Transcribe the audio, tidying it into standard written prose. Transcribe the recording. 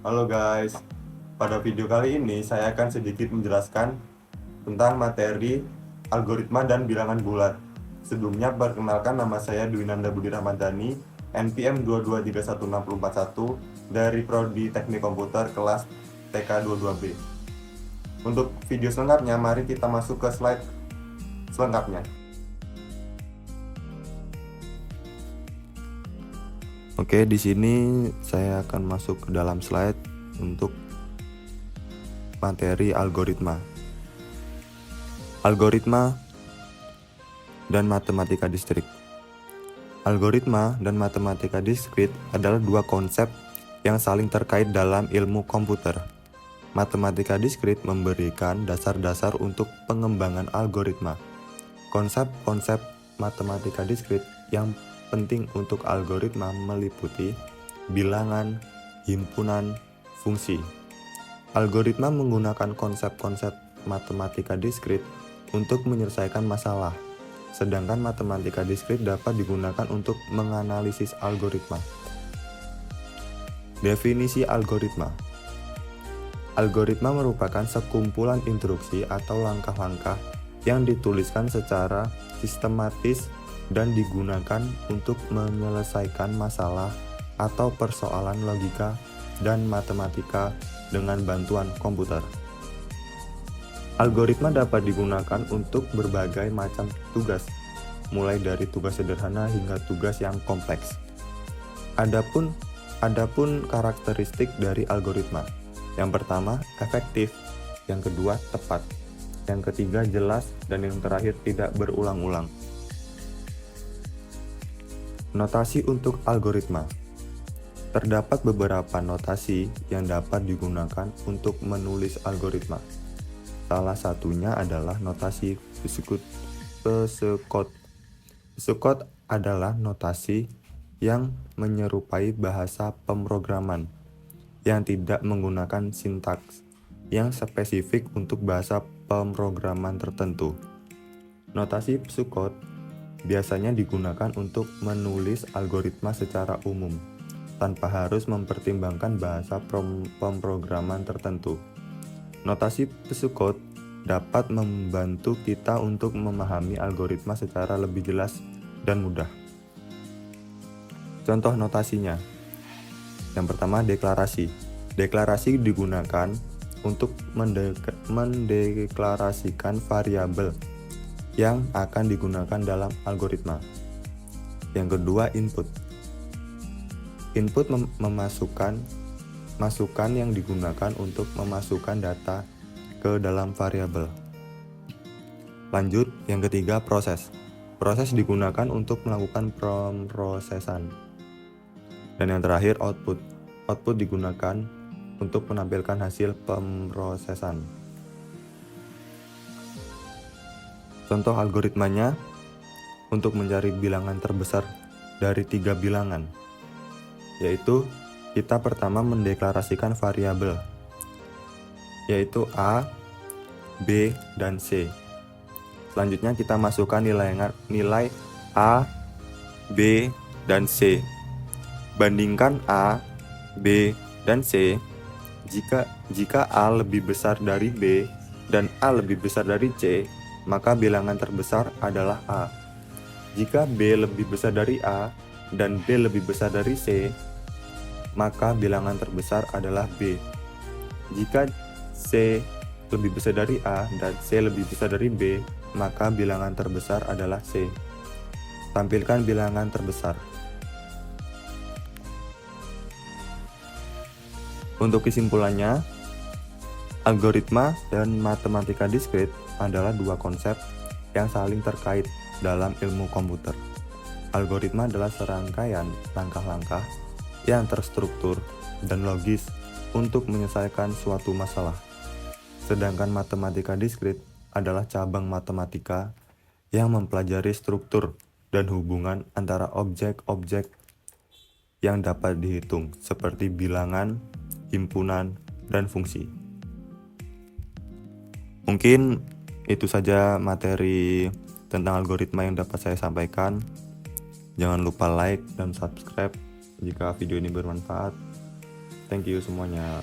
Halo guys, pada video kali ini saya akan sedikit menjelaskan tentang materi algoritma dan bilangan bulat. Sebelumnya perkenalkan, nama saya Dwinanda Budi Ramadhani, NPM 2231641 dari Prodi Teknik Komputer kelas TK22B. Untuk video selengkapnya, mari kita masuk ke slide selengkapnya. Oke, di sini saya akan masuk ke dalam slide untuk materi algoritma. Algoritma dan matematika diskrit. Algoritma dan matematika diskrit adalah dua konsep yang saling terkait dalam ilmu komputer. Matematika diskrit memberikan dasar-dasar untuk pengembangan algoritma. Konsep-konsep matematika diskrit yang penting untuk algoritma meliputi bilangan, himpunan, fungsi. Algoritma menggunakan konsep-konsep matematika diskrit untuk menyelesaikan masalah, sedangkan matematika diskrit dapat digunakan untuk menganalisis algoritma. Definisi algoritma. Algoritma merupakan sekumpulan instruksi atau langkah-langkah yang dituliskan secara sistematis dan digunakan untuk menyelesaikan masalah atau persoalan logika dan matematika dengan bantuan komputer. Algoritma dapat digunakan untuk berbagai macam tugas, mulai dari tugas sederhana hingga tugas yang kompleks. Adapun karakteristik dari algoritma. Yang pertama, efektif. Yang kedua, tepat. Yang ketiga, jelas. Dan yang terakhir, tidak berulang-ulang. Notasi untuk algoritma. Terdapat beberapa notasi yang dapat digunakan untuk menulis algoritma. Salah satunya adalah notasi Psekot. Psekot adalah notasi yang menyerupai bahasa pemrograman yang tidak menggunakan sintaks yang spesifik untuk bahasa pemrograman tertentu. Notasi Psekot biasanya digunakan untuk menulis algoritma secara umum, tanpa harus mempertimbangkan bahasa pemrograman tertentu. Notasi Psekot dapat membantu kita untuk memahami algoritma secara lebih jelas dan mudah. Contoh notasinya. Yang pertama, deklarasi. Deklarasi digunakan untuk mendeklarasikan variabel yang akan digunakan dalam algoritma. Yang kedua, input. Input memasukkan masukan yang digunakan untuk memasukkan data ke dalam variabel. Lanjut, yang ketiga, proses. Proses digunakan untuk melakukan pemrosesan. Dan yang terakhir, output. Output digunakan untuk menampilkan hasil pemrosesan. Contoh algoritmanya untuk mencari bilangan terbesar dari 3 bilangan, yaitu kita pertama mendeklarasikan variabel, yaitu A, B, dan C. Selanjutnya kita masukkan nilai A, B, dan C. Bandingkan A, B, dan C. Jika A lebih besar dari B dan A lebih besar dari C, maka bilangan terbesar adalah A. Jika B lebih besar dari A dan B lebih besar dari C, maka bilangan terbesar adalah B. Jika C lebih besar dari A dan C lebih besar dari B, maka bilangan terbesar adalah C. Tampilkan bilangan terbesar. Untuk kesimpulannya, algoritma dan matematika diskrit adalah dua konsep yang saling terkait dalam ilmu komputer. Algoritma adalah serangkaian langkah-langkah yang terstruktur dan logis untuk menyelesaikan suatu masalah. Sedangkan matematika diskrit adalah cabang matematika yang mempelajari struktur dan hubungan antara objek-objek yang dapat dihitung seperti bilangan, himpunan, dan fungsi. Mungkin itu saja materi tentang algoritma yang dapat saya sampaikan. Jangan lupa like dan subscribe jika video ini bermanfaat. Thank you semuanya.